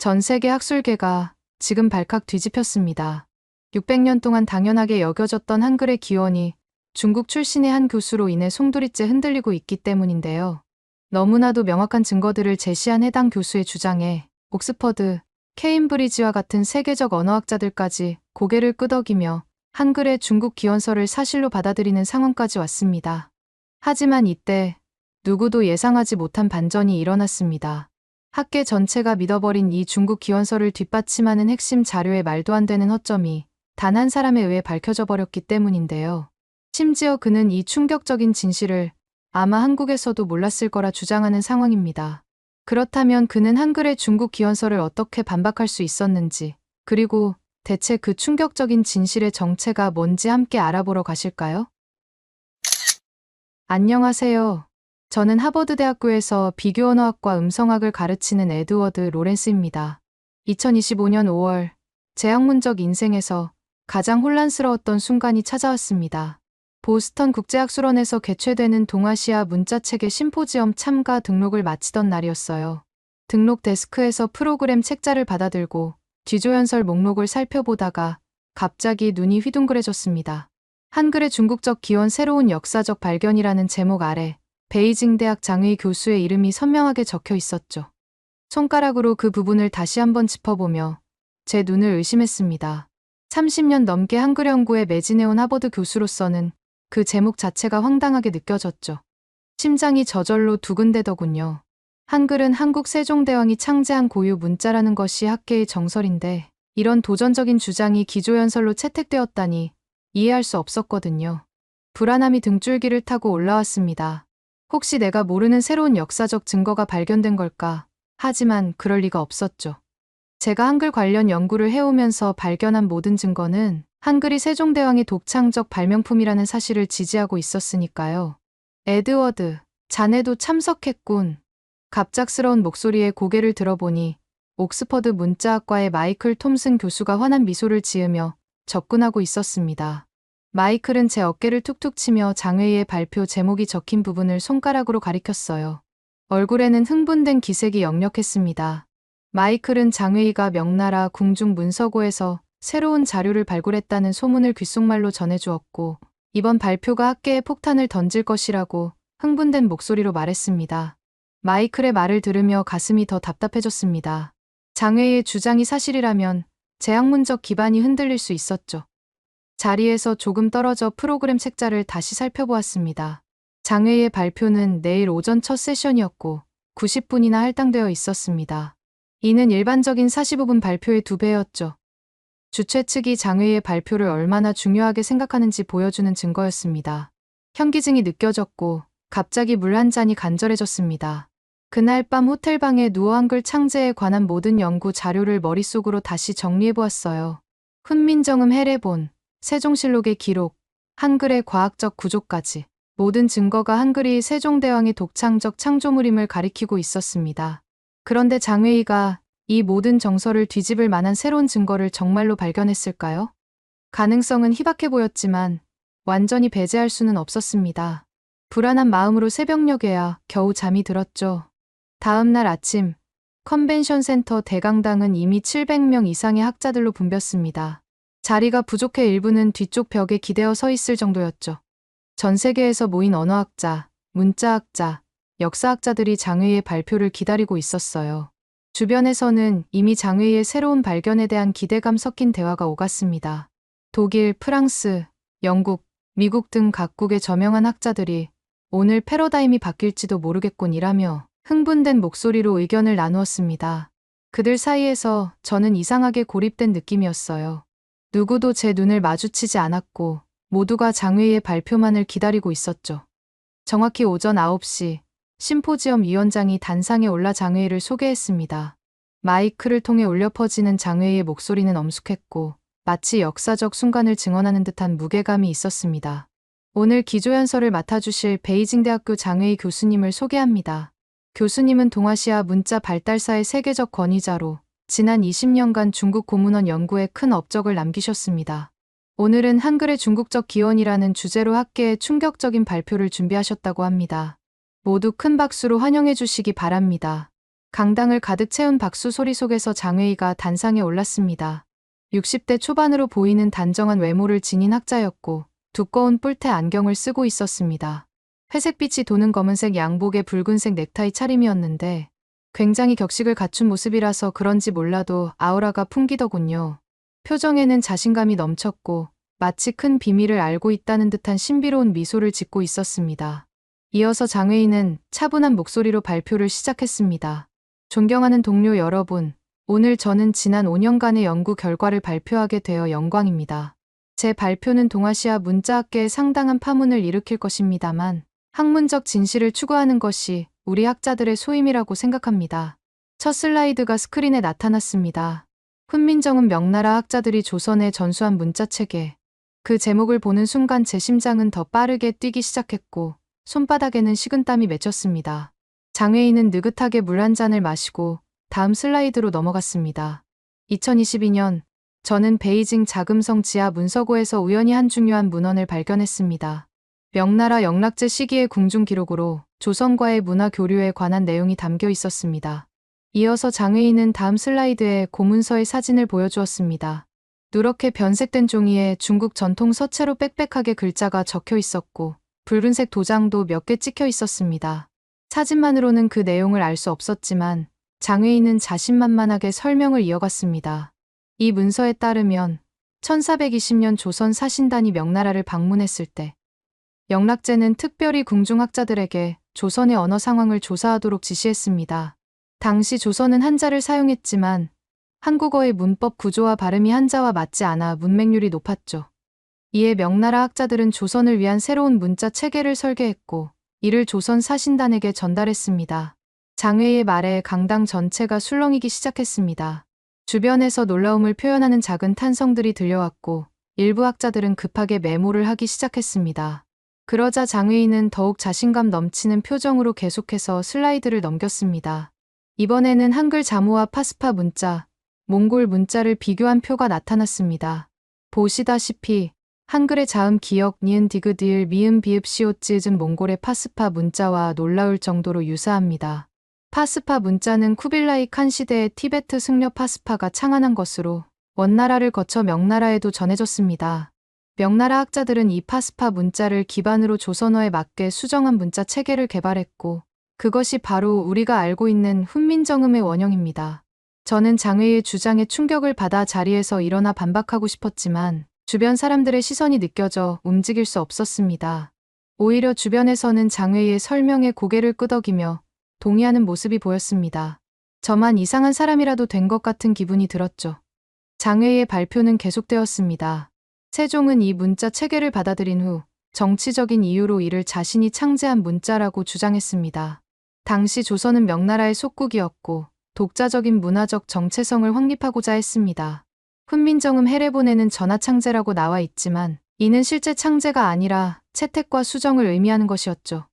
전 세계 학술계가 지금 발칵 뒤집혔습니다. 600년 동안 당연하게 여겨졌던 한글의 기원이 중국 출신의 한 교수로 인해 송두리째 흔들리고 있기 때문인데요. 너무나도 명확한 증거들을 제시한 해당 교수의 주장에 옥스퍼드, 케임브리지와 같은 세계적 언어학자들까지 고개를 끄덕이며 한글의 중국 기원설을 사실로 받아들이는 상황까지 왔습니다. 하지만 이때 누구도 예상하지 못한 반전이 일어났습니다. 학계 전체가 믿어버린 이 중국 기원설을 뒷받침하는 핵심 자료의 말도 안 되는 허점이 단 한 사람에 의해 밝혀져 버렸기 때문인데요. 심지어 그는 이 충격적인 진실을 아마 한국에서도 몰랐을 거라 주장하는 상황입니다. 그렇다면 그는 한글의 중국 기원설을 어떻게 반박할 수 있었는지, 그리고 대체 그 충격적인 진실의 정체가 뭔지 함께 알아보러 가실까요? 안녕하세요. 저는 하버드대학교에서 비교언어학과 음성학을 가르치는 에드워드 로렌스입니다. 2025년 5월, 제 학문적 인생에서 가장 혼란스러웠던 순간이 찾아왔습니다. 보스턴 국제학술원에서 개최되는 동아시아 문자체계 심포지엄 참가 등록을 마치던 날이었어요. 등록 데스크에서 프로그램 책자를 받아들고 뒤조연설 목록을 살펴보다가 갑자기 눈이 휘둥그레졌습니다. 한글의 중국적 기원 새로운 역사적 발견이라는 제목 아래 베이징 대학 장의 교수의 이름이 선명하게 적혀 있었죠. 손가락으로 그 부분을 다시 한번 짚어보며 제 눈을 의심했습니다. 30년 넘게 한글 연구에 매진해온 하버드 교수로서는 그 제목 자체가 황당하게 느껴졌죠. 심장이 저절로 두근대더군요. 한글은 한국 세종대왕이 창제한 고유 문자라는 것이 학계의 정설인데 이런 도전적인 주장이 기조연설로 채택되었다니 이해할 수 없었거든요. 불안함이 등줄기를 타고 올라왔습니다. 혹시 내가 모르는 새로운 역사적 증거가 발견된 걸까? 하지만 그럴 리가 없었죠. 제가 한글 관련 연구를 해오면서 발견한 모든 증거는 한글이 세종대왕의 독창적 발명품이라는 사실을 지지하고 있었으니까요. 에드워드, 자네도 참석했군. 갑작스러운 목소리에 고개를 들어보니 옥스퍼드 문자학과의 마이클 톰슨 교수가 환한 미소를 지으며 접근하고 있었습니다. 마이클은 제 어깨를 툭툭 치며 장회의 발표 제목이 적힌 부분을 손가락으로 가리켰어요. 얼굴에는 흥분된 기색이 역력했습니다. 마이클은 장회의가 명나라 궁중 문서고에서 새로운 자료를 발굴했다는 소문을 귓속말로 전해주었고 이번 발표가 학계에 폭탄을 던질 것이라고 흥분된 목소리로 말했습니다. 마이클의 말을 들으며 가슴이 더 답답해졌습니다. 장회의의 주장이 사실이라면 제 학문적 기반이 흔들릴 수 있었죠. 자리에서 조금 떨어져 프로그램 책자를 다시 살펴보았습니다. 장회의의 발표는 내일 오전 첫 세션이었고 90분이나 할당되어 있었습니다. 이는 일반적인 45분 발표의 2배였죠. 주최 측이 장회의의 발표를 얼마나 중요하게 생각하는지 보여주는 증거였습니다. 현기증이 느껴졌고 갑자기 물 한 잔이 간절해졌습니다. 그날 밤 호텔방에 누워 한글 창제에 관한 모든 연구 자료를 머릿속으로 다시 정리해보았어요. 훈민정음 해례본, 세종실록의 기록, 한글의 과학적 구조까지 모든 증거가 한글이 세종대왕의 독창적 창조물임을 가리키고 있었습니다. 그런데 장회의가 이 모든 정설을 뒤집을 만한 새로운 증거를 정말로 발견했을까요? 가능성은 희박해 보였지만 완전히 배제할 수는 없었습니다. 불안한 마음으로 새벽녘에야 겨우 잠이 들었죠. 다음 날 아침, 컨벤션 센터 대강당은 이미 700명 이상의 학자들로 붐볐습니다. 자리가 부족해 일부는 뒤쪽 벽에 기대어 서 있을 정도였죠. 전 세계에서 모인 언어학자, 문자학자, 역사학자들이 장회의의 발표를 기다리고 있었어요. 주변에서는 이미 장회의의 새로운 발견에 대한 기대감 섞인 대화가 오갔습니다. 독일, 프랑스, 영국, 미국 등 각국의 저명한 학자들이 오늘 패러다임이 바뀔지도 모르겠군이라며 흥분된 목소리로 의견을 나누었습니다. 그들 사이에서 저는 이상하게 고립된 느낌이었어요. 누구도 제 눈을 마주치지 않았고 모두가 장회의의 발표만을 기다리고 있었죠. 정확히 오전 9시 심포지엄 위원장이 단상에 올라 장회의를 소개했습니다. 마이크를 통해 울려 퍼지는 장회의의 목소리는 엄숙했고 마치 역사적 순간을 증언하는 듯한 무게감이 있었습니다. 오늘 기조연설을 맡아주실 베이징 대학교 장회의 교수님을 소개합니다. 교수님은 동아시아 문자 발달사의 세계적 권위자로 지난 20년간 중국 고문원 연구에 큰 업적을 남기셨습니다. 오늘은 한글의 중국적 기원이라는 주제로 학계에 충격적인 발표를 준비하셨다고 합니다. 모두 큰 박수로 환영해 주시기 바랍니다. 강당을 가득 채운 박수 소리 속에서 장웨이가 단상에 올랐습니다. 60대 초반으로 보이는 단정한 외모를 지닌 학자였고 두꺼운 뿔테 안경을 쓰고 있었습니다. 회색빛이 도는 검은색 양복에 붉은색 넥타이 차림이었는데 굉장히 격식을 갖춘 모습이라서 그런지 몰라도 아우라가 풍기더군요. 표정에는 자신감이 넘쳤고 마치 큰 비밀을 알고 있다는 듯한 신비로운 미소를 짓고 있었습니다. 이어서 장웨이는 차분한 목소리로 발표를 시작했습니다. 존경하는 동료 여러분, 오늘 저는 지난 5년간의 연구 결과를 발표하게 되어 영광입니다. 제 발표는 동아시아 문자학계에 상당한 파문을 일으킬 것입니다만 학문적 진실을 추구하는 것이 우리 학자들의 소임이라고 생각합니다. 첫 슬라이드가 스크린에 나타났습니다. 훈민정음 명나라 학자들이 조선에 전수한 문자체계. 그 제목을 보는 순간 제 심장은 더 빠르게 뛰기 시작했고 손바닥에는 식은땀이 맺혔습니다. 장웨이는 느긋하게 물 한 잔을 마시고 다음 슬라이드로 넘어갔습니다. 2022년 저는 베이징 자금성 지하 문서고에서 우연히 한 중요한 문헌을 발견했습니다. 명나라 영락제 시기의 궁중 기록으로 조선과의 문화 교류에 관한 내용이 담겨 있었습니다. 이어서 장웨이는 다음 슬라이드에 고문서의 사진을 보여주었습니다. 누렇게 변색된 종이에 중국 전통 서체로 빽빽하게 글자가 적혀 있었고 붉은색 도장도 몇 개 찍혀 있었습니다. 사진만으로는 그 내용을 알 수 없었지만 장웨이는 자신만만하게 설명을 이어갔습니다. 이 문서에 따르면 1420년 조선 사신단이 명나라를 방문했을 때 영락제는 특별히 궁중학자들에게 조선의 언어 상황을 조사하도록 지시했습니다. 당시 조선은 한자를 사용했지만 한국어의 문법 구조와 발음이 한자와 맞지 않아 문맹률이 높았죠. 이에 명나라 학자들은 조선을 위한 새로운 문자 체계를 설계했고 이를 조선 사신단에게 전달했습니다. 장웨이의 말에 강당 전체가 술렁이기 시작했습니다. 주변에서 놀라움을 표현하는 작은 탄성들이 들려왔고 일부 학자들은 급하게 메모를 하기 시작했습니다. 그러자 장웨이는 더욱 자신감 넘치는 표정으로 계속해서 슬라이드를 넘겼습니다. 이번에는 한글 자모와 파스파 문자, 몽골 문자를 비교한 표가 나타났습니다. 보시다시피 한글의 자음 기역 니은 디귿 리을 미음 비읍 시옷 찌읒 몽골의 파스파 문자와 놀라울 정도로 유사합니다. 파스파 문자는 쿠빌라이 칸 시대의 티베트 승려 파스파가 창안한 것으로 원나라를 거쳐 명나라에도 전해졌습니다. 명나라 학자들은 이 파스파 문자를 기반으로 조선어에 맞게 수정한 문자 체계를 개발했고 그것이 바로 우리가 알고 있는 훈민정음의 원형입니다. 저는 장웨이의 주장에 충격을 받아 자리에서 일어나 반박하고 싶었지만 주변 사람들의 시선이 느껴져 움직일 수 없었습니다. 오히려 주변에서는 장웨이의 설명에 고개를 끄덕이며 동의하는 모습이 보였습니다. 저만 이상한 사람이라도 된 것 같은 기분이 들었죠. 장웨이의 발표는 계속되었습니다. 세종은 이 문자 체계를 받아들인 후 정치적인 이유로 이를 자신이 창제한 문자라고 주장했습니다. 당시 조선은 명나라의 속국이었고 독자적인 문화적 정체성을 확립하고자 했습니다. 훈민정음 해례본에는 전하창제라고 나와 있지만 이는 실제 창제가 아니라 채택과 수정을 의미하는 것이었죠.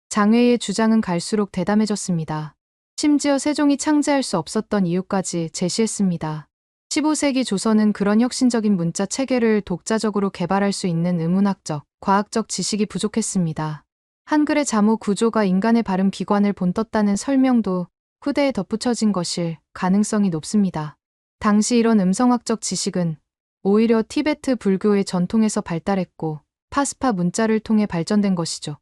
장웨이의 주장은 갈수록 대담해졌습니다. 심지어 세종이 창제할 수 없었던 이유까지 제시했습니다. 15세기 조선은 그런 혁신적인 문자 체계를 독자적으로 개발할 수 있는 의문학적, 과학적 지식이 부족했습니다. 한글의 자모 구조가 인간의 발음 기관을 본떴다는 설명도 후대에 덧붙여진 것일 가능성이 높습니다. 당시 이런 음성학적 지식은 오히려 티베트 불교의 전통에서 발달했고 파스파 문자를 통해 발전된 것이죠.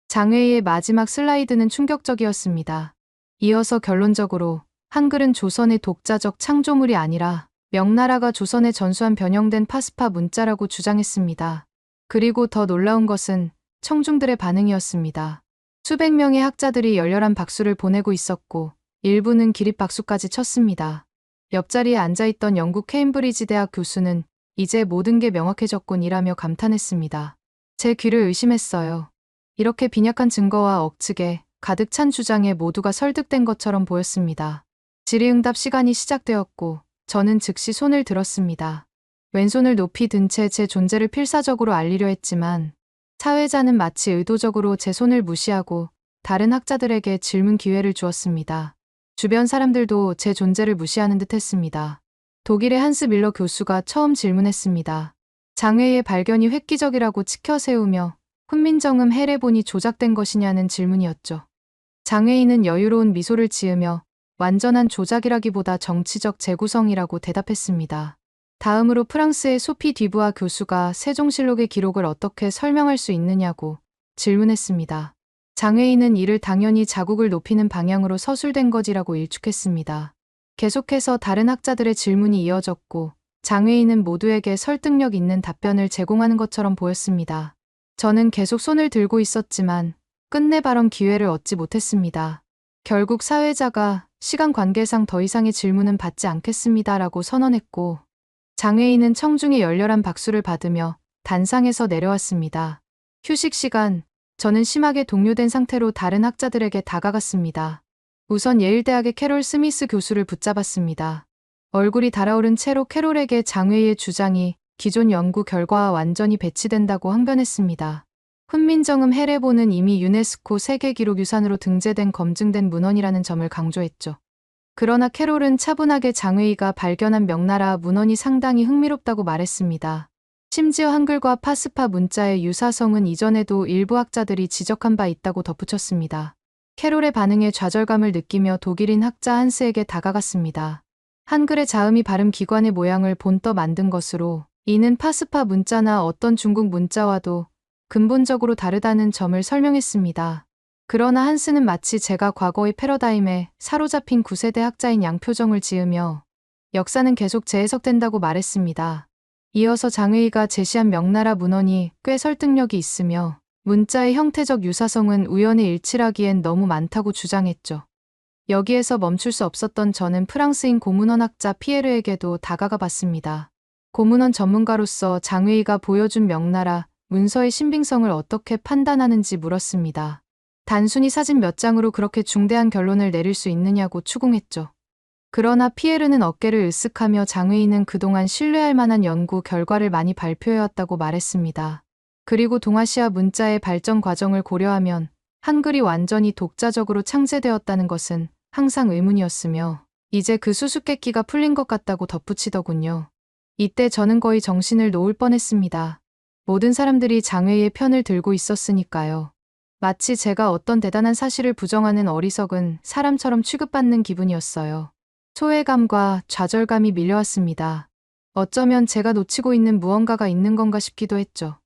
장웨이의 마지막 슬라이드는 충격적이었습니다. 이어서 결론적으로 한글은 조선의 독자적 창조물이 아니라 명나라가 조선에 전수한 변형된 파스파 문자라고 주장했습니다. 그리고 더 놀라운 것은 청중들의 반응이었습니다. 수백 명의 학자들이 열렬한 박수를 보내고 있었고 일부는 기립박수까지 쳤습니다. 옆자리에 앉아있던 영국 케임브리지 대학 교수는 이제 모든 게 명확해졌군 이라며 감탄했습니다. 제 귀를 의심했어요. 이렇게 빈약한 증거와 억측에 가득 찬 주장에 모두가 설득된 것처럼 보였습니다. 질의응답 시간이 시작되었고 저는 즉시 손을 들었습니다. 왼손을 높이 든 채 제 존재를 필사적으로 알리려 했지만 사회자는 마치 의도적으로 제 손을 무시하고 다른 학자들에게 질문 기회를 주었습니다. 주변 사람들도 제 존재를 무시하는 듯 했습니다. 독일의 한스 밀러 교수가 처음 질문했습니다. 장웨이의 발견이 획기적이라고 치켜세우며 훈민정음 해례본이 조작된 것이냐는 질문이었죠. 장웨이는 여유로운 미소를 지으며 완전한 조작이라기보다 정치적 재구성이라고 대답했습니다. 다음으로 프랑스의 소피 뒤부아 교수가 세종실록의 기록을 어떻게 설명할 수 있느냐고 질문했습니다. 장외인은 이를 당연히 자국을 높이는 방향으로 서술된 것이라고 일축했습니다. 계속해서 다른 학자들의 질문이 이어졌고 장외인은 모두에게 설득력 있는 답변을 제공하는 것처럼 보였습니다. 저는 계속 손을 들고 있었지만 끝내 발언 기회를 얻지 못했습니다. 결국 사회자가 시간 관계상 더 이상의 질문은 받지 않겠습니다라고 선언했고 장외인은 청중의 열렬한 박수를 받으며 단상에서 내려왔습니다. 휴식 시간, 저는 심하게 동요된 상태로 다른 학자들에게 다가갔습니다. 우선 예일대학의 캐롤 스미스 교수를 붙잡았습니다. 얼굴이 달아오른 채로 캐롤에게 장외의 주장이 기존 연구 결과와 완전히 배치된다고 항변했습니다. 훈민정음 헤레보는 이미 유네스코 세계기록유산으로 등재된 검증된 문헌이라는 점을 강조했죠. 그러나 캐롤은 차분하게 장외이가 발견한 명나라 문헌이 상당히 흥미롭다고 말했습니다. 심지어 한글과 파스파 문자의 유사성은 이전에도 일부 학자들이 지적한 바 있다고 덧붙였습니다. 캐롤의 반응에 좌절감을 느끼며 독일인 학자 한스에게 다가갔습니다. 한글의 자음이 발음 기관의 모양을 본떠 만든 것으로 이는 파스파 문자나 어떤 중국 문자와도 근본적으로 다르다는 점을 설명했습니다. 그러나 한스는 마치 제가 과거의 패러다임에 사로잡힌 9세대 학자인 양표정을 지으며 역사는 계속 재해석된다고 말했습니다. 이어서 장외이가 제시한 명나라 문헌이 꽤 설득력이 있으며 문자의 형태적 유사성은 우연의 일치라기엔 너무 많다고 주장했죠. 여기에서 멈출 수 없었던 저는 프랑스인 고문헌학자 피에르에게도 다가가 봤습니다. 고문헌 전문가로서 장외이가 보여준 명나라 문서의 신빙성을 어떻게 판단하는지 물었습니다. 단순히 사진 몇 장으로 그렇게 중대한 결론을 내릴 수 있느냐고 추궁했죠. 그러나 피에르는 어깨를 으쓱하며 장외인은 그동안 신뢰할 만한 연구 결과를 많이 발표해왔다고 말했습니다. 그리고 동아시아 문자의 발전 과정을 고려하면 한글이 완전히 독자적으로 창제되었다는 것은 항상 의문이었으며 이제 그 수수께끼가 풀린 것 같다고 덧붙이더군요. 이때 저는 거의 정신을 놓을 뻔했습니다. 모든 사람들이 장외의 편을 들고 있었으니까요. 마치 제가 어떤 대단한 사실을 부정하는 어리석은 사람처럼 취급받는 기분이었어요. 소외감과 좌절감이 밀려왔습니다. 어쩌면 제가 놓치고 있는 무언가가 있는 건가 싶기도 했죠.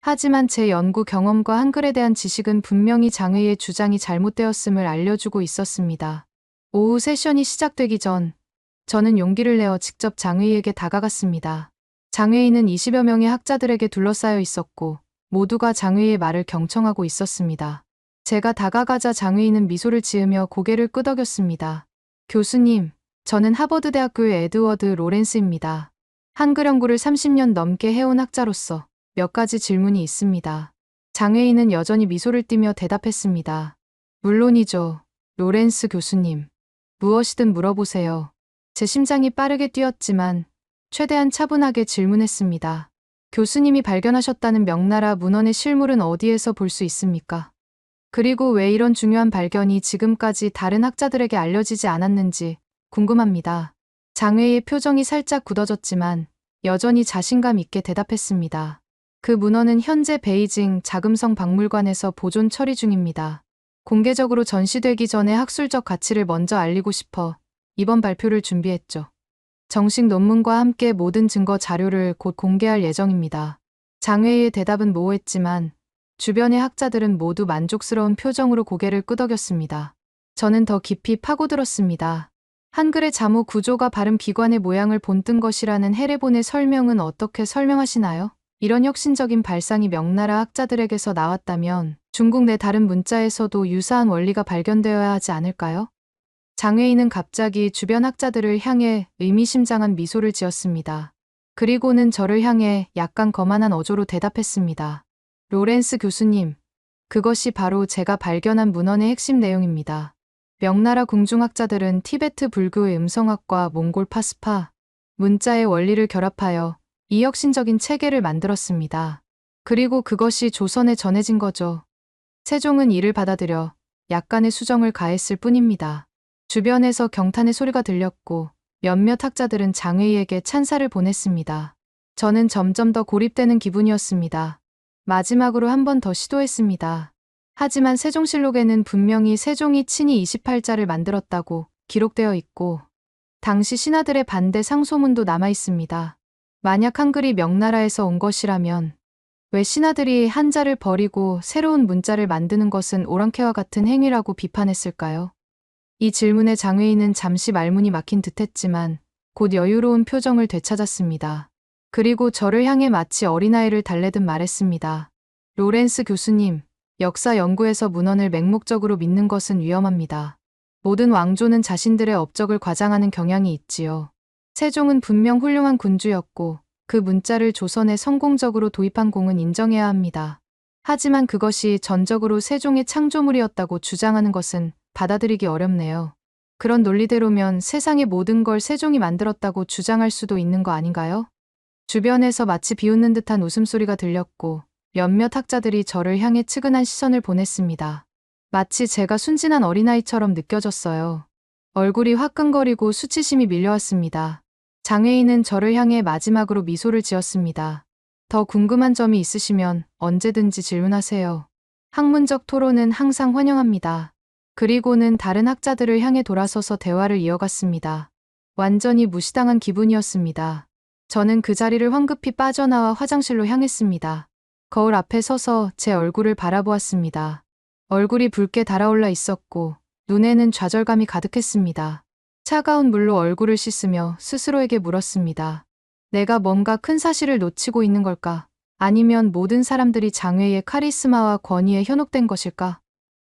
하지만 제 연구 경험과 한글에 대한 지식은 분명히 장외의 주장이 잘못되었음을 알려주고 있었습니다. 오후 세션이 시작되기 전 저는 용기를 내어 직접 장외에게 다가갔습니다. 장외인은 20여 명의 학자들에게 둘러싸여 있었고 모두가 장외의 말을 경청하고 있었습니다. 제가 다가가자 장외인은 미소를 지으며 고개를 끄덕였습니다. 교수님, 저는 하버드대학교의 에드워드 로렌스입니다. 한글 연구를 30년 넘게 해온 학자로서 몇 가지 질문이 있습니다. 장외인은 여전히 미소를 띠며 대답했습니다. 물론이죠, 로렌스 교수님. 무엇이든 물어보세요. 제 심장이 빠르게 뛰었지만 최대한 차분하게 질문했습니다. 교수님이 발견하셨다는 명나라 문헌의 실물은 어디에서 볼 수 있습니까? 그리고 왜 이런 중요한 발견이 지금까지 다른 학자들에게 알려지지 않았는지 궁금합니다. 장외의 표정이 살짝 굳어졌지만 여전히 자신감 있게 대답했습니다. 그 문헌은 현재 베이징 자금성 박물관에서 보존 처리 중입니다. 공개적으로 전시되기 전에 학술적 가치를 먼저 알리고 싶어 이번 발표를 준비했죠. 정식 논문과 함께 모든 증거 자료를 곧 공개할 예정입니다. 장외의 대답은 모호했지만 주변의 학자들은 모두 만족스러운 표정으로 고개를 끄덕였습니다. 저는 더 깊이 파고들었습니다. 한글의 자모 구조가 발음 기관의 모양을 본뜬 것이라는 헤레본의 설명은 어떻게 설명하시나요? 이런 혁신적인 발상이 명나라 학자들에게서 나왔다면 중국 내 다른 문자에서도 유사한 원리가 발견되어야 하지 않을까요? 장외인은 갑자기 주변 학자들을 향해 의미심장한 미소를 지었습니다. 그리고는 저를 향해 약간 거만한 어조로 대답했습니다. 로렌스 교수님, 그것이 바로 제가 발견한 문헌의 핵심 내용입니다. 명나라 궁중학자들은 티베트 불교의 음성학과 몽골 파스파, 문자의 원리를 결합하여 이 혁신적인 체계를 만들었습니다. 그리고 그것이 조선에 전해진 거죠. 세종은 이를 받아들여 약간의 수정을 가했을 뿐입니다. 주변에서 경탄의 소리가 들렸고 몇몇 학자들은 장외에게 찬사를 보냈습니다. 저는 점점 더 고립되는 기분이었습니다. 마지막으로 한 번 더 시도했습니다. 하지만 세종실록에는 분명히 세종이 친히 28자를 만들었다고 기록되어 있고 당시 신하들의 반대 상소문도 남아 있습니다. 만약 한글이 명나라에서 온 것이라면 왜 신하들이 한자를 버리고 새로운 문자를 만드는 것은 오랑캐와 같은 행위라고 비판했을까요? 이 질문에 장웨이는 잠시 말문이 막힌 듯했지만 곧 여유로운 표정을 되찾았습니다. 그리고 저를 향해 마치 어린아이를 달래듯 말했습니다. 로렌스 교수님, 역사 연구에서 문헌을 맹목적으로 믿는 것은 위험합니다. 모든 왕조는 자신들의 업적을 과장하는 경향이 있지요. 세종은 분명 훌륭한 군주였고 그 문자를 조선에 성공적으로 도입한 공은 인정해야 합니다. 하지만 그것이 전적으로 세종의 창조물이었다고 주장하는 것은 받아들이기 어렵네요. 그런 논리대로면 세상의 모든 걸 세종이 만들었다고 주장할 수도 있는 거 아닌가요? 주변에서 마치 비웃는 듯한 웃음소리가 들렸고 몇몇 학자들이 저를 향해 측은한 시선을 보냈습니다. 마치 제가 순진한 어린아이처럼 느껴졌어요. 얼굴이 화끈거리고 수치심이 밀려왔습니다. 장웨이는 저를 향해 마지막으로 미소를 지었습니다. 더 궁금한 점이 있으시면 언제든지 질문하세요. 학문적 토론은 항상 환영합니다. 그리고는 다른 학자들을 향해 돌아서서 대화를 이어갔습니다. 완전히 무시당한 기분이었습니다. 저는 그 자리를 황급히 빠져나와 화장실로 향했습니다. 거울 앞에 서서 제 얼굴을 바라보았습니다. 얼굴이 붉게 달아올라 있었고 눈에는 좌절감이 가득했습니다. 차가운 물로 얼굴을 씻으며 스스로에게 물었습니다. 내가 뭔가 큰 사실을 놓치고 있는 걸까? 아니면 모든 사람들이 장웨이의 카리스마와 권위에 현혹된 것일까?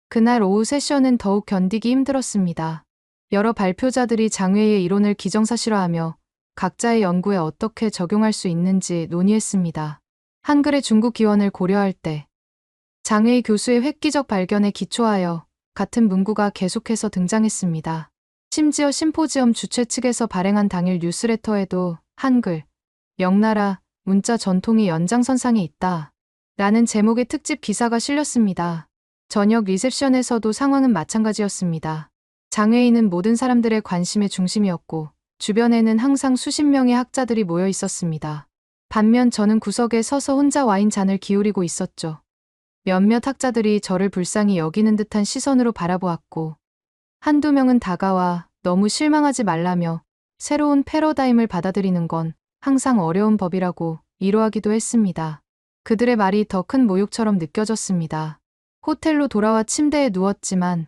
그날 오후 세션은 더욱 견디기 힘들었습니다. 여러 발표자들이 장웨이의 이론을 기정사실화하며 각자의 연구에 어떻게 적용할 수 있는지 논의했습니다. 한글의 중국 기원을 고려할 때 장웨이 교수의 획기적 발견에 기초하여 같은 문구가 계속해서 등장했습니다. 심지어 심포지엄 주최 측에서 발행한 당일 뉴스레터에도 한글, 명나라, 문자 전통이 연장선상에 있다 라는 제목의 특집 기사가 실렸습니다. 저녁 리셉션에서도 상황은 마찬가지였습니다. 장웨이는 모든 사람들의 관심의 중심이었고 주변에는 항상 수십 명의 학자들이 모여 있었습니다. 반면 저는 구석에 서서 혼자 와인 잔을 기울이고 있었죠. 몇몇 학자들이 저를 불쌍히 여기는 듯한 시선으로 바라보았고 한두 명은 다가와 너무 실망하지 말라며 새로운 패러다임을 받아들이는 건 항상 어려운 법이라고 위로하기도 했습니다. 그들의 말이 더 큰 모욕처럼 느껴졌습니다. 호텔로 돌아와 침대에 누웠지만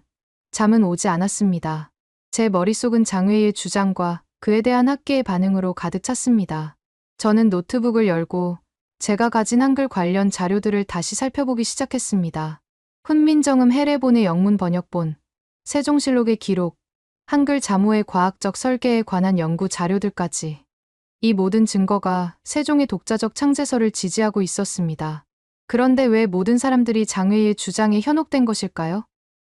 잠은 오지 않았습니다. 제 머릿속은 장웨이의 주장과 그에 대한 학계의 반응으로 가득 찼습니다. 저는 노트북을 열고 제가 가진 한글 관련 자료들을 다시 살펴보기 시작했습니다. 훈민정음 해례본의 영문 번역본, 세종실록의 기록, 한글 자모의 과학적 설계에 관한 연구 자료들까지. 이 모든 증거가 세종의 독자적 창제설을 지지하고 있었습니다. 그런데 왜 모든 사람들이 장웨이의 주장에 현혹된 것일까요?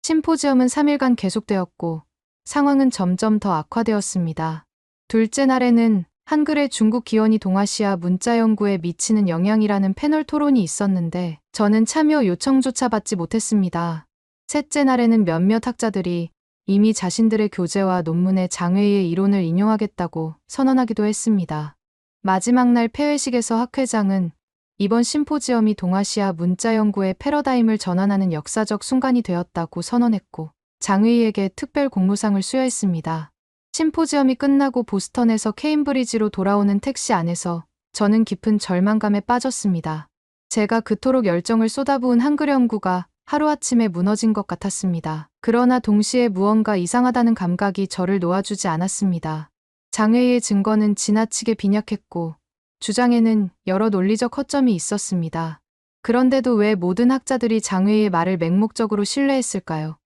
심포지엄은 3일간 계속되었고 상황은 점점 더 악화되었습니다. 둘째 날에는 한글의 중국 기원이 동아시아 문자 연구에 미치는 영향이라는 패널 토론이 있었는데 저는 참여 요청조차 받지 못했습니다. 셋째 날에는 몇몇 학자들이 이미 자신들의 교재와 논문에 장웨이의 이론을 인용하겠다고 선언하기도 했습니다. 마지막 날 폐회식에서 학 회장은 이번 심포지엄이 동아시아 문자 연구의 패러다임을 전환하는 역사적 순간이 되었다고 선언했고 장웨이에게 특별 공로상을 수여했습니다. 심포지엄이 끝나고 보스턴에서 케임브리지로 돌아오는 택시 안에서 저는 깊은 절망감에 빠졌습니다. 제가 그토록 열정을 쏟아부은 한글 연구가 하루아침에 무너진 것 같았습니다. 그러나 동시에 무언가 이상하다는 감각이 저를 놓아주지 않았습니다. 장웨이의 증거는 지나치게 빈약했고 주장에는 여러 논리적 허점이 있었습니다. 그런데도 왜 모든 학자들이 장웨이의 말을 맹목적으로 신뢰했을까요?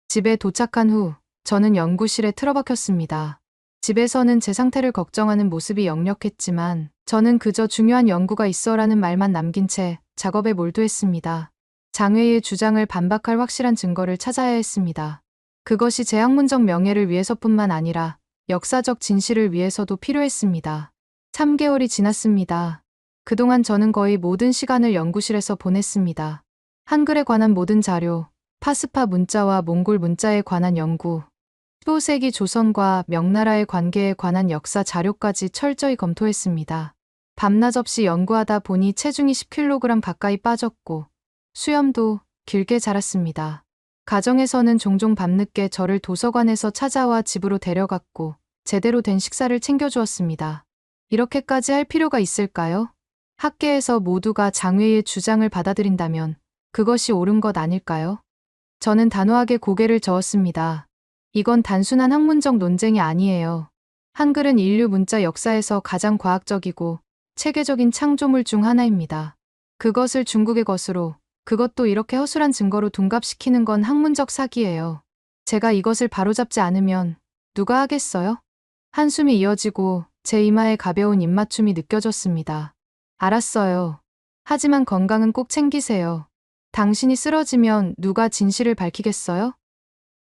집에 도착한 후 저는 연구실에 틀어박혔습니다. 집에서는 제 상태를 걱정하는 모습이 역력했지만 저는 그저 중요한 연구가 있어라는 말만 남긴 채 작업에 몰두했습니다. 장웨이의 주장을 반박할 확실한 증거를 찾아야 했습니다. 그것이 제 학문적 명예를 위해서뿐만 아니라 역사적 진실을 위해서도 필요했습니다. 3개월이 지났습니다. 그동안 저는 거의 모든 시간을 연구실에서 보냈습니다. 한글에 관한 모든 자료, 파스파 문자와 몽골 문자에 관한 연구, 15세기 조선과 명나라의 관계에 관한 역사 자료까지 철저히 검토했습니다. 밤낮 없이 연구하다 보니 체중이 10kg 가까이 빠졌고 수염도 길게 자랐습니다. 가정에서는 종종 밤늦게 저를 도서관에서 찾아와 집으로 데려갔고 제대로 된 식사를 챙겨주었습니다. 이렇게까지 할 필요가 있을까요? 학계에서 모두가 장외의 주장을 받아들인다면 그것이 옳은 것 아닐까요? 저는 단호하게 고개를 저었습니다. 이건 단순한 학문적 논쟁이 아니에요. 한글은 인류 문자 역사에서 가장 과학적이고 체계적인 창조물 중 하나입니다. 그것을 중국의 것으로, 그것도 이렇게 허술한 증거로 둔갑시키는 건 학문적 사기예요. 제가 이것을 바로잡지 않으면 누가 하겠어요? 한숨이 이어지고 제 이마에 가벼운 입맞춤이 느껴졌습니다. 알았어요. 하지만 건강은 꼭 챙기세요. 당신이 쓰러지면 누가 진실을 밝히겠어요?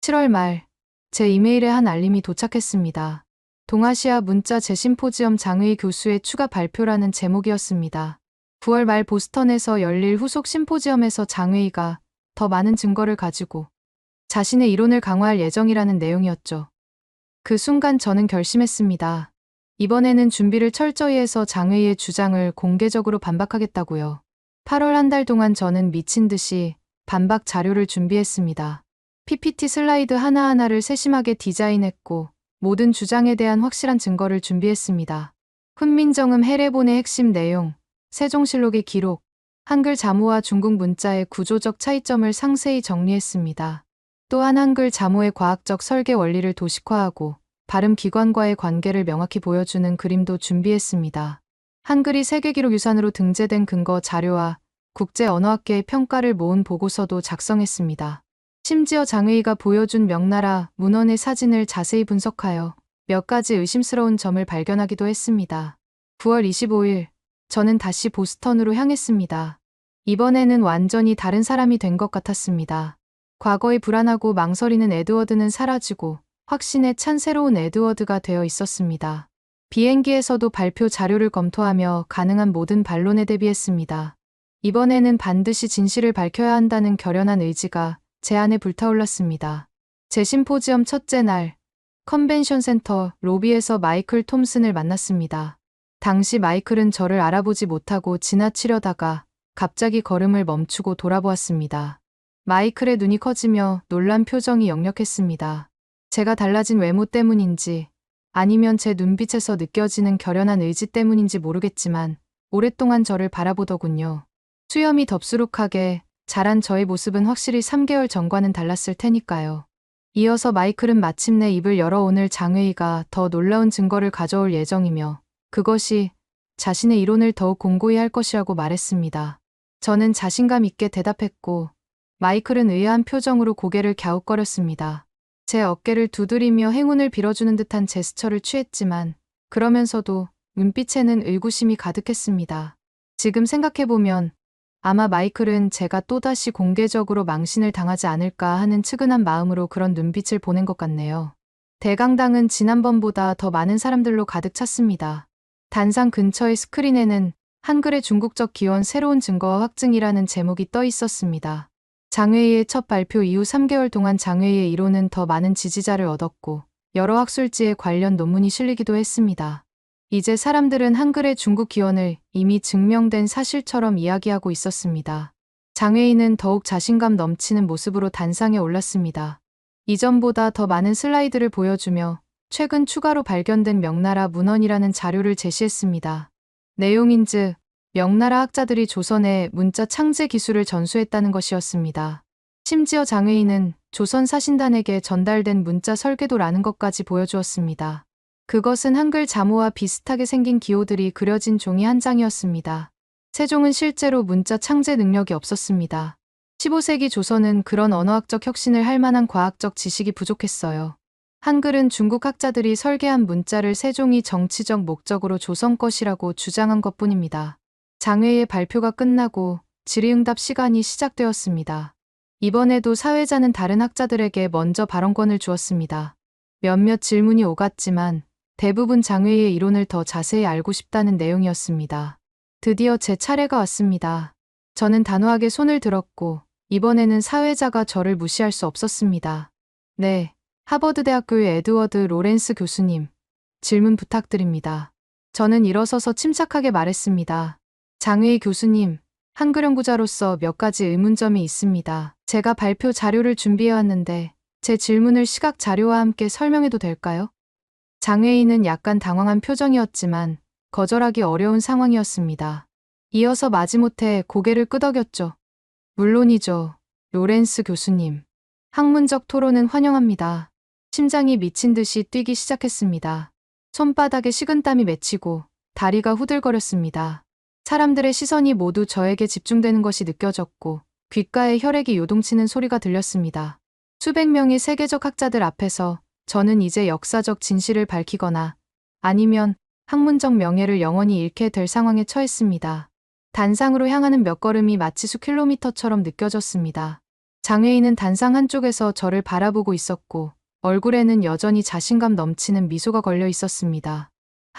7월 말, 제 이메일에 한 알림이 도착했습니다. 동아시아 문자 재심포지엄 장의 교수의 추가 발표라는 제목이었습니다. 9월 말 보스턴에서 열릴 후속 심포지엄에서 장웨이가 더 많은 증거를 가지고 자신의 이론을 강화할 예정이라는 내용이었죠. 그 순간 저는 결심했습니다. 이번에는 준비를 철저히 해서 장웨이의 주장을 공개적으로 반박하겠다고요. 8월 한 달 동안 저는 미친 듯이 반박 자료를 준비했습니다. PPT 슬라이드 하나하나를 세심하게 디자인했고 모든 주장에 대한 확실한 증거를 준비했습니다. 훈민정음 해례본의 핵심 내용, 세종실록의 기록, 한글 자모와 중국 문자의 구조적 차이점을 상세히 정리했습니다. 또한 한글 자모의 과학적 설계 원리를 도식화하고 발음 기관과의 관계를 명확히 보여주는 그림도 준비했습니다. 한글이 세계기록유산으로 등재된 근거 자료와 국제언어학계의 평가를 모은 보고서도 작성했습니다. 심지어 장웨이가 보여준 명나라 문헌의 사진을 자세히 분석하여 몇 가지 의심스러운 점을 발견하기도 했습니다. 9월 25일, 저는 다시 보스턴으로 향했습니다. 이번에는 완전히 다른 사람이 된 것 같았습니다. 과거의 불안하고 망설이는 에드워드는 사라지고 확신에 찬 새로운 에드워드가 되어 있었습니다. 비행기에서도 발표 자료를 검토하며 가능한 모든 반론에 대비했습니다. 이번에는 반드시 진실을 밝혀야 한다는 결연한 의지가 제 안에 불타올랐습니다. 재심포지엄 첫째 날, 컨벤션 센터 로비에서 마이클 톰슨을 만났습니다. 당시 마이클은 저를 알아보지 못하고 지나치려다가 갑자기 걸음을 멈추고 돌아보았습니다. 마이클의 눈이 커지며 놀란 표정이 역력했습니다. 제가 달라진 외모 때문인지 아니면 제 눈빛에서 느껴지는 결연한 의지 때문인지 모르겠지만 오랫동안 저를 바라보더군요. 수염이 덥수룩하게 자란 저의 모습은 확실히 3개월 전과는 달랐을 테니까요. 이어서 마이클은 마침내 입을 열어 오늘 장회의가 더 놀라운 증거를 가져올 예정이며 그것이 자신의 이론을 더욱 공고히 할 것이라고 말했습니다. 저는 자신감 있게 대답했고 마이클은 의아한 표정으로 고개를 갸웃거렸습니다. 제 어깨를 두드리며 행운을 빌어주는 듯한 제스처를 취했지만 그러면서도 눈빛에는 의구심이 가득했습니다. 지금 생각해보면 아마 마이클은 제가 또다시 공개적으로 망신을 당하지 않을까 하는 측은한 마음으로 그런 눈빛을 보낸 것 같네요. 대강당은 지난번보다 더 많은 사람들로 가득 찼습니다. 단상 근처의 스크린에는 한글의 중국적 기원 새로운 증거와 확증이라는 제목이 떠 있었습니다. 장웨이의 첫 발표 이후 3개월 동안 장웨이의 이론은 더 많은 지지자를 얻었고 여러 학술지에 관련 논문이 실리기도 했습니다. 이제 사람들은 한글의 중국 기원을 이미 증명된 사실처럼 이야기하고 있었습니다. 장웨이는 더욱 자신감 넘치는 모습으로 단상에 올랐습니다. 이전보다 더 많은 슬라이드를 보여주며 최근 추가로 발견된 명나라 문헌이라는 자료를 제시했습니다. 내용인즉 명나라 학자들이 조선의 문자 창제 기술을 전수했다는 것이었습니다. 심지어 장웨이는 조선 사신단에게 전달된 문자 설계도라는 것까지 보여주었습니다. 그것은 한글 자모와 비슷하게 생긴 기호들이 그려진 종이 한 장이었습니다. 세종은 실제로 문자 창제 능력이 없었습니다. 15세기 조선은 그런 언어학적 혁신을 할 만한 과학적 지식이 부족했어요. 한글은 중국 학자들이 설계한 문자를 세종이 정치적 목적으로 조선 것이라고 주장한 것뿐입니다. 장회의 발표가 끝나고 질의응답 시간이 시작되었습니다. 이번에도 사회자는 다른 학자들에게 먼저 발언권을 주었습니다. 몇몇 질문이 오갔지만 대부분 장회의 이론을 더 자세히 알고 싶다는 내용이었습니다. 드디어 제 차례가 왔습니다. 저는 단호하게 손을 들었고 이번에는 사회자가 저를 무시할 수 없었습니다. 네, 하버드대학교의 에드워드 로렌스 교수님, 질문 부탁드립니다. 저는 일어서서 침착하게 말했습니다. 장회의 교수님, 한글 연구자로서 몇 가지 의문점이 있습니다. 제가 발표 자료를 준비해왔는데 제 질문을 시각 자료와 함께 설명해도 될까요? 장외인은 약간 당황한 표정이었지만 거절하기 어려운 상황이었습니다. 이어서 마지못해 고개를 끄덕였죠. 물론이죠. 로렌스 교수님. 학문적 토론은 환영합니다. 심장이 미친 듯이 뛰기 시작했습니다. 손바닥에 식은땀이 맺히고 다리가 후들거렸습니다. 사람들의 시선이 모두 저에게 집중되는 것이 느껴졌고 귓가에 혈액이 요동치는 소리가 들렸습니다. 수백 명의 세계적 학자들 앞에서 저는 이제 역사적 진실을 밝히거나 아니면 학문적 명예를 영원히 잃게 될 상황에 처했습니다. 단상으로 향하는 몇 걸음이 마치 수킬로미터처럼 느껴졌습니다. 장외인은 단상 한쪽에서 저를 바라보고 있었고 얼굴에는 여전히 자신감 넘치는 미소가 걸려 있었습니다.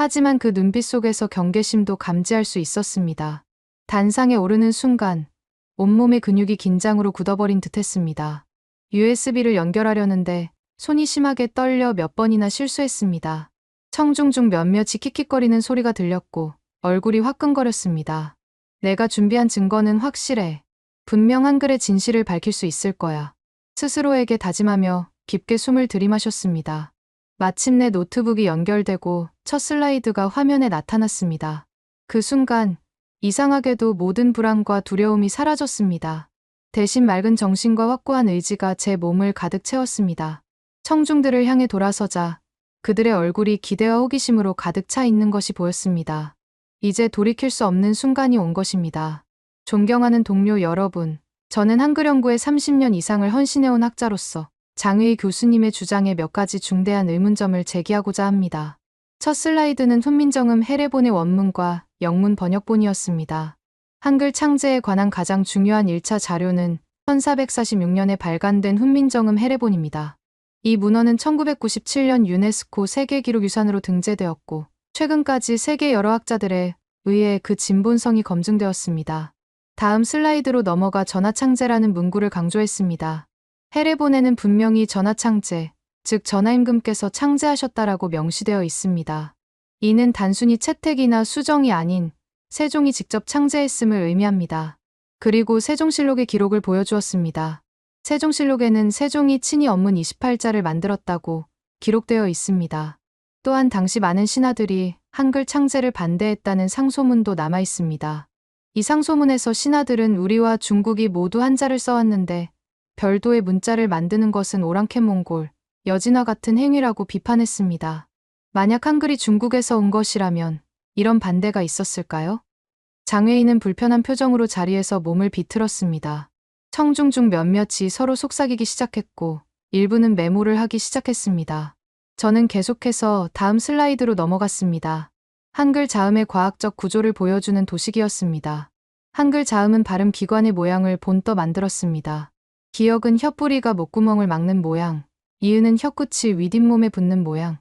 하지만 그 눈빛 속에서 경계심도 감지할 수 있었습니다. 단상에 오르는 순간 온몸의 근육이 긴장으로 굳어버린 듯했습니다. USB를 연결하려는데 손이 심하게 떨려 몇 번이나 실수했습니다. 청중 중 몇몇이 킥킥거리는 소리가 들렸고 얼굴이 화끈거렸습니다. 내가 준비한 증거는 확실해. 분명 한글의 진실을 밝힐 수 있을 거야. 스스로에게 다짐하며 깊게 숨을 들이마셨습니다. 마침내 노트북이 연결되고 첫 슬라이드가 화면에 나타났습니다. 그 순간 이상하게도 모든 불안과 두려움이 사라졌습니다. 대신 맑은 정신과 확고한 의지가 제 몸을 가득 채웠습니다. 청중들을 향해 돌아서자 그들의 얼굴이 기대와 호기심으로 가득 차 있는 것이 보였습니다. 이제 돌이킬 수 없는 순간이 온 것입니다. 존경하는 동료 여러분, 저는 한글 연구에 30년 이상을 헌신해온 학자로서 장외희 교수님의 주장에 몇 가지 중대한 의문점을 제기하고자 합니다. 첫 슬라이드는 훈민정음 해례본의 원문과 영문 번역본이었습니다. 한글 창제에 관한 가장 중요한 1차 자료는 1446년에 발간된 훈민정음 해례본입니다. 이 문헌은 1997년 유네스코 세계기록유산으로 등재되었고 최근까지 세계 여러 학자들에 의해 그 진본성이 검증되었습니다. 다음 슬라이드로 넘어가 전하창제라는 문구를 강조했습니다. 해례본에는 분명히 전하창제, 즉 전하임금께서 창제하셨다라고 명시되어 있습니다. 이는 단순히 채택이나 수정이 아닌 세종이 직접 창제했음을 의미합니다. 그리고 세종실록의 기록을 보여주었습니다. 세종실록에는 세종이 친히 언문 28자를 만들었다고 기록되어 있습니다. 또한 당시 많은 신하들이 한글 창제를 반대했다는 상소문도 남아 있습니다. 이 상소문에서 신하들은 우리와 중국이 모두 한자를 써왔는데 별도의 문자를 만드는 것은 오랑캐몽골, 여진과 같은 행위라고 비판했습니다. 만약 한글이 중국에서 온 것이라면 이런 반대가 있었을까요? 장외인은 불편한 표정으로 자리에서 몸을 비틀었습니다. 청중 중 몇몇이 서로 속삭이기 시작했고 일부는 메모를 하기 시작했습니다. 저는 계속해서 다음 슬라이드로 넘어갔습니다. 한글 자음의 과학적 구조를 보여주는 도식이었습니다. 한글 자음은 발음 기관의 모양을 본떠 만들었습니다. 기역은 혀뿌리가 목구멍을 막는 모양, 이은은 혀끝이 윗잇몸에 붙는 모양,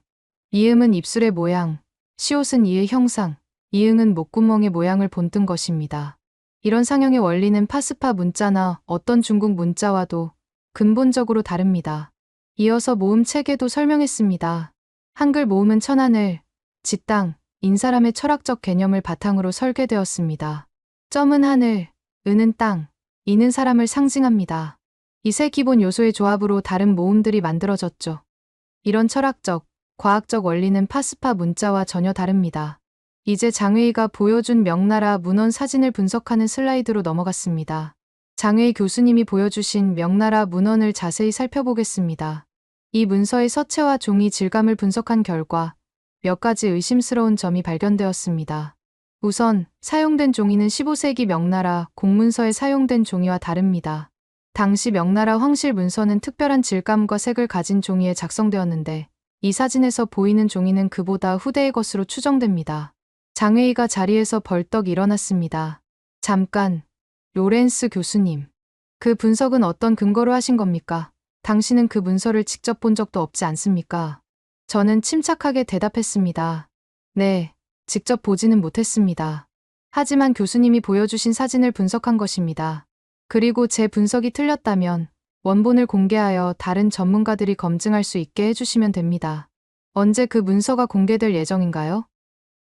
이음은 입술의 모양, 시옷은 이의 형상, 이응은 목구멍의 모양을 본뜬 것입니다. 이런 상형의 원리는 파스파 문자나 어떤 중국 문자와도 근본적으로 다릅니다. 이어서 모음 체계도 설명했습니다. 한글 모음은 천하늘, 지땅, 인사람의 철학적 개념을 바탕으로 설계되었습니다. 점은 하늘, 은은 땅, 이는 사람을 상징합니다. 이 세 기본 요소의 조합으로 다른 모음들이 만들어졌죠. 이런 철학적, 과학적 원리는 파스파 문자와 전혀 다릅니다. 이제 장외희가 보여준 명나라 문헌 사진을 분석하는 슬라이드로 넘어갔습니다. 장외희 교수님이 보여주신 명나라 문헌을 자세히 살펴보겠습니다. 이 문서의 서체와 종이 질감을 분석한 결과 몇 가지 의심스러운 점이 발견되었습니다. 우선 사용된 종이는 15세기 명나라 공문서에 사용된 종이와 다릅니다. 당시 명나라 황실 문서는 특별한 질감과 색을 가진 종이에 작성되었는데 이 사진에서 보이는 종이는 그보다 후대의 것으로 추정됩니다. 장외희가 자리에서 벌떡 일어났습니다. 잠깐, 로렌스 교수님. 그 분석은 어떤 근거로 하신 겁니까? 당신은 그 문서를 직접 본 적도 없지 않습니까? 저는 침착하게 대답했습니다. 네, 직접 보지는 못했습니다. 하지만 교수님이 보여주신 사진을 분석한 것입니다. 그리고 제 분석이 틀렸다면 원본을 공개하여 다른 전문가들이 검증할 수 있게 해주시면 됩니다. 언제 그 문서가 공개될 예정인가요?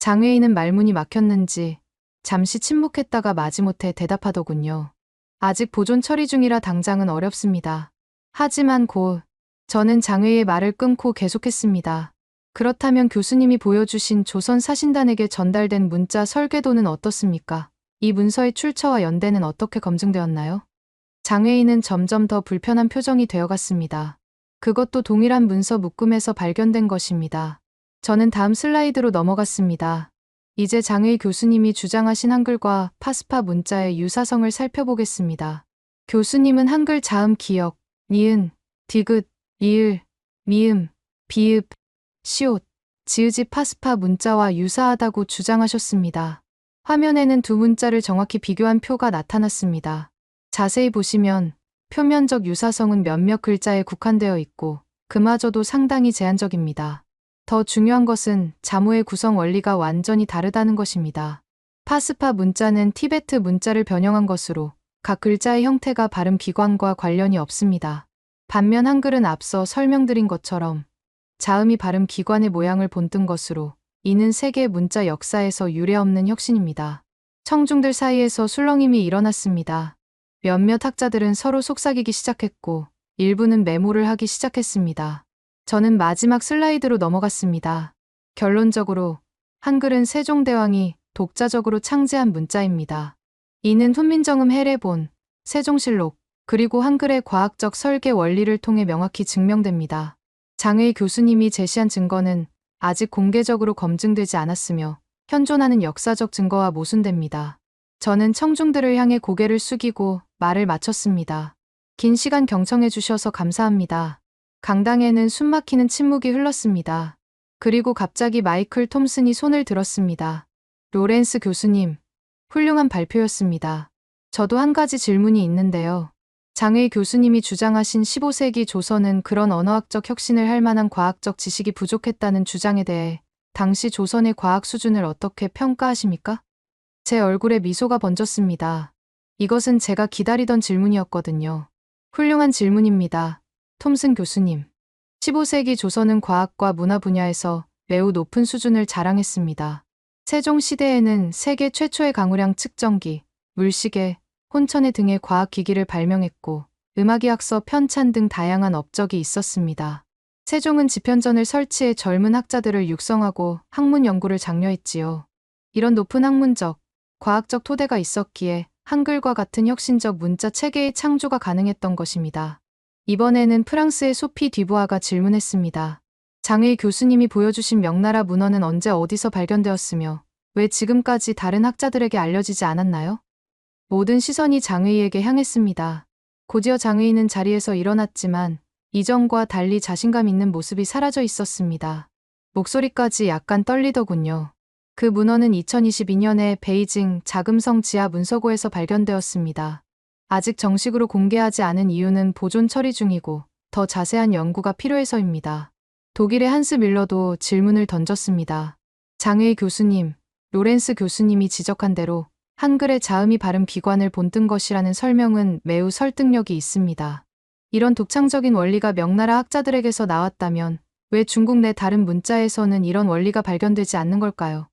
장외희는 말문이 막혔는지 잠시 침묵했다가 마지못해 대답하더군요. 아직 보존 처리 중이라 당장은 어렵습니다. 하지만 곧 저는 장외의 말을 끊고 계속했습니다. 그렇다면 교수님이 보여주신 조선 사신단에게 전달된 문자 설계도는 어떻습니까? 이 문서의 출처와 연대는 어떻게 검증되었나요? 장외인은 점점 더 불편한 표정이 되어갔습니다. 그것도 동일한 문서 묶음에서 발견된 것입니다. 저는 다음 슬라이드로 넘어갔습니다. 이제 장외이 교수님이 주장하신 한글과 파스파 문자의 유사성을 살펴보겠습니다. 교수님은 한글 자음 기역, 니은, 디귿, 리을, 미음, 비읍, 시옷, 지읒이 파스파 문자와 유사하다고 주장하셨습니다. 화면에는 두 문자를 정확히 비교한 표가 나타났습니다. 자세히 보시면 표면적 유사성은 몇몇 글자에 국한되어 있고 그마저도 상당히 제한적입니다. 더 중요한 것은 자모의 구성 원리가 완전히 다르다는 것입니다. 파스파 문자는 티베트 문자를 변형한 것으로 각 글자의 형태가 발음 기관과 관련이 없습니다. 반면 한글은 앞서 설명드린 것처럼 자음이 발음 기관의 모양을 본뜬 것으로 이는 세계 문자 역사에서 유례없는 혁신입니다. 청중들 사이에서 술렁임이 일어났습니다. 몇몇 학자들은 서로 속삭이기 시작했고 일부는 메모를 하기 시작했습니다. 저는 마지막 슬라이드로 넘어갔습니다. 결론적으로 한글은 세종대왕이 독자적으로 창제한 문자입니다. 이는 훈민정음 해례본, 세종실록, 그리고 한글의 과학적 설계 원리를 통해 명확히 증명됩니다. 장외이 교수님이 제시한 증거는 아직 공개적으로 검증되지 않았으며 현존하는 역사적 증거와 모순됩니다. 저는 청중들을 향해 고개를 숙이고 말을 마쳤습니다. 긴 시간 경청해 주셔서 감사합니다. 강당에는 숨막히는 침묵이 흘렀습니다. 그리고 갑자기 마이클 톰슨이 손을 들었습니다. 로렌스 교수님, 훌륭한 발표였습니다. 저도 한 가지 질문이 있는데요. 장외이 교수님이 주장하신 15세기 조선은 그런 언어학적 혁신을 할 만한 과학적 지식이 부족했다는 주장에 대해 당시 조선의 과학 수준을 어떻게 평가하십니까? 제 얼굴에 미소가 번졌습니다. 이것은 제가 기다리던 질문이었거든요. 훌륭한 질문입니다. 톰슨 교수님. 15세기 조선은 과학과 문화 분야에서 매우 높은 수준을 자랑했습니다. 세종 시대에는 세계 최초의 강우량 측정기, 물시계, 혼천해 등의 과학기기를 발명했고 음악의학서 편찬 등 다양한 업적이 있었습니다. 세종은 집현전을 설치해 젊은 학자들을 육성하고 학문 연구를 장려했지요. 이런 높은 학문적, 과학적 토대가 있었기에 한글과 같은 혁신적 문자 체계의 창조가 가능했던 것입니다. 이번에는 프랑스의 소피 듀부아가 질문했습니다. 장외이 교수님이 보여주신 명나라 문헌은 언제 어디서 발견되었으며 왜 지금까지 다른 학자들에게 알려지지 않았나요? 모든 시선이 장외이에게 향했습니다. 곧이어 장외이는 자리에서 일어났지만 이전과 달리 자신감 있는 모습이 사라져 있었습니다. 목소리까지 약간 떨리더군요. 그 문헌은 2022년에 베이징 자금성 지하 문서고에서 발견되었습니다. 아직 정식으로 공개하지 않은 이유는 보존 처리 중이고 더 자세한 연구가 필요해서입니다. 독일의 한스 밀러도 질문을 던졌습니다. 장외이 교수님, 로렌스 교수님이 지적한 대로 한글의 자음이 발음 기관을 본뜬 것이라는 설명은 매우 설득력이 있습니다. 이런 독창적인 원리가 명나라 학자들에게서 나왔다면 왜 중국 내 다른 문자에서는 이런 원리가 발견되지 않는 걸까요?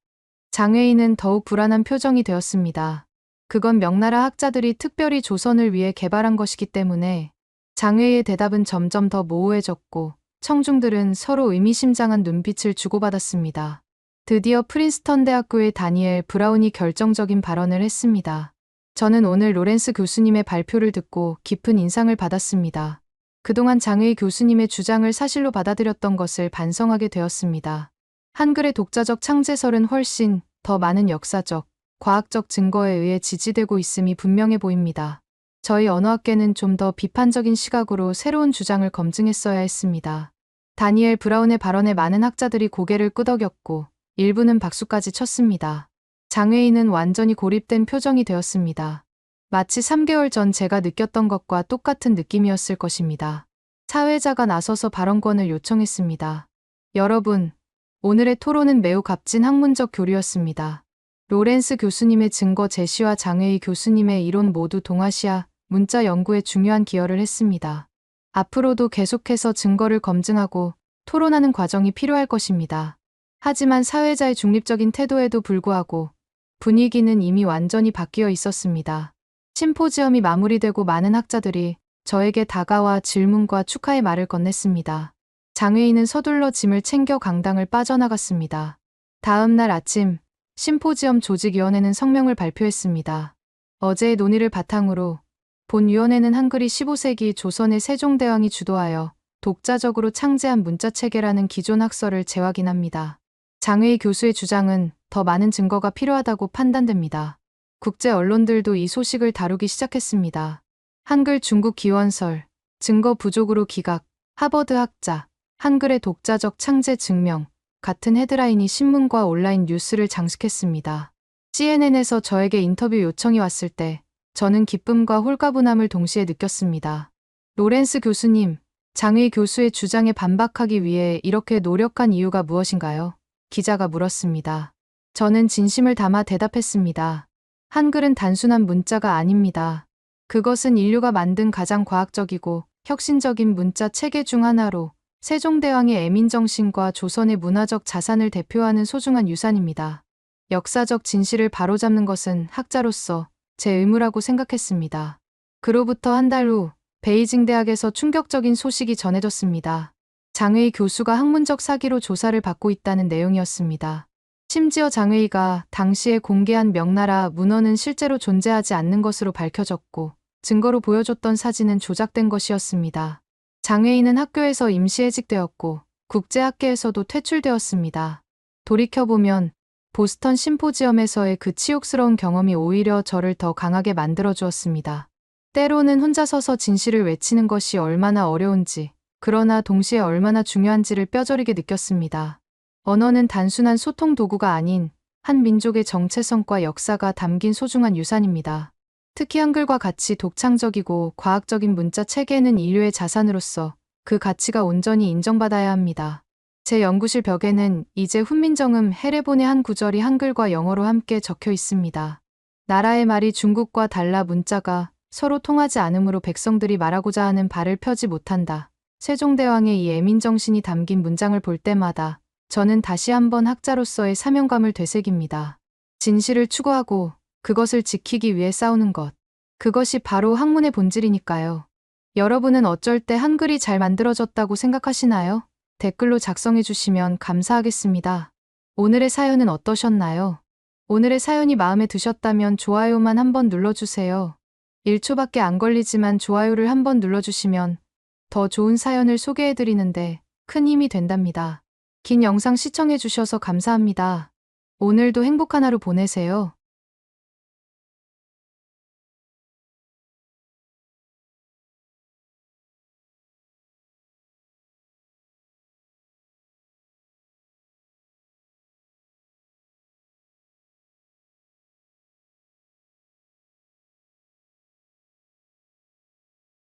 장외인은 더욱 불안한 표정이 되었습니다. 그건 명나라 학자들이 특별히 조선을 위해 개발한 것이기 때문에. 장외의 대답은 점점 더 모호해졌고 청중들은 서로 의미심장한 눈빛을 주고받았습니다. 드디어 프린스턴 대학교의 다니엘 브라운이 결정적인 발언을 했습니다. 저는 오늘 로렌스 교수님의 발표를 듣고 깊은 인상을 받았습니다. 그동안 장외이 교수님의 주장을 사실로 받아들였던 것을 반성하게 되었습니다. 한글의 독자적 창제설은 훨씬 더 많은 역사적, 과학적 증거에 의해 지지되고 있음이 분명해 보입니다. 저희 언어학계는 좀 더 비판적인 시각으로 새로운 주장을 검증했어야 했습니다. 다니엘 브라운의 발언에 많은 학자들이 고개를 끄덕였고 일부는 박수까지 쳤습니다. 장외인은 완전히 고립된 표정이 되었습니다. 마치 3개월 전 제가 느꼈던 것과 똑같은 느낌이었을 것입니다. 사회자가 나서서 발언권을 요청했습니다. 여러분, 오늘의 토론은 매우 값진 학문적 교류였습니다. 로렌스 교수님의 증거 제시와 장외이 교수님의 이론 모두 동아시아 문자 연구에 중요한 기여를 했습니다. 앞으로도 계속해서 증거를 검증하고 토론하는 과정이 필요할 것입니다. 하지만 사회자의 중립적인 태도에도 불구하고 분위기는 이미 완전히 바뀌어 있었습니다. 심포지엄이 마무리되고 많은 학자들이 저에게 다가와 질문과 축하의 말을 건넸습니다. 장회인은 서둘러 짐을 챙겨 강당을 빠져나갔습니다. 다음 날 아침, 심포지엄 조직위원회는 성명을 발표했습니다. 어제의 논의를 바탕으로 본위원회는 한글이 15세기 조선의 세종대왕이 주도하여 독자적으로 창제한 문자체계라는 기존 학설을 재확인합니다. 장회의 교수의 주장은 더 많은 증거가 필요하다고 판단됩니다. 국제 언론들도 이 소식을 다루기 시작했습니다. 한글 중국 기원설, 증거 부족으로 기각, 하버드 학자, 한글의 독자적 창제 증명 같은 헤드라인이 신문과 온라인 뉴스를 장식했습니다. CNN에서 저에게 인터뷰 요청이 왔을 때 저는 기쁨과 홀가분함을 동시에 느꼈습니다. 로렌스 교수님, 장의 교수의 주장에 반박하기 위해 이렇게 노력한 이유가 무엇인가요? 기자가 물었습니다. 저는 진심을 담아 대답했습니다. 한글은 단순한 문자가 아닙니다. 그것은 인류가 만든 가장 과학적이고 혁신적인 문자 체계 중 하나로 세종대왕의 애민정신과 조선의 문화적 자산을 대표하는 소중한 유산입니다. 역사적 진실을 바로잡는 것은 학자로서 제 의무라고 생각했습니다. 그로부터 한 달 후 베이징 대학에서 충격적인 소식이 전해졌습니다. 장웨이 교수가 학문적 사기로 조사를 받고 있다는 내용이었습니다. 심지어 장웨이가 당시에 공개한 명나라 문헌은 실제로 존재하지 않는 것으로 밝혀졌고 증거로 보여줬던 사진은 조작된 것이었습니다. 장웨이는 학교에서 임시해직되었고 국제학계에서도 퇴출되었습니다. 돌이켜보면 보스턴 심포지엄에서의 그 치욕스러운 경험이 오히려 저를 더 강하게 만들어주었습니다. 때로는 혼자 서서 진실을 외치는 것이 얼마나 어려운지, 그러나 동시에 얼마나 중요한지를 뼈저리게 느꼈습니다. 언어는 단순한 소통 도구가 아닌 한 민족의 정체성과 역사가 담긴 소중한 유산입니다. 특히 한글과 같이 독창적이고 과학적인 문자 체계는 인류의 자산으로서 그 가치가 온전히 인정받아야 합니다. 제 연구실 벽에는 이제 훈민정음 해례본의 한 구절이 한글과 영어로 함께 적혀 있습니다. 나라의 말이 중국과 달라 문자가 서로 통하지 않으므로 백성들이 말하고자 하는 바를 펴지 못한다. 세종대왕의 이 애민정신이 담긴 문장을 볼 때마다 저는 다시 한번 학자로서의 사명감을 되새깁니다. 진실을 추구하고 그것을 지키기 위해 싸우는 것. 그것이 바로 학문의 본질이니까요. 여러분은 어쩔 때 한글이 잘 만들어졌다고 생각하시나요? 댓글로 작성해 주시면 감사하겠습니다. 오늘의 사연은 어떠셨나요? 오늘의 사연이 마음에 드셨다면 좋아요만 한번 눌러주세요. 1초밖에 안 걸리지만 좋아요를 한번 눌러주시면 더 좋은 사연을 소개해드리는데 큰 힘이 된답니다. 긴 영상 시청해주셔서 감사합니다. 오늘도 행복한 하루 보내세요.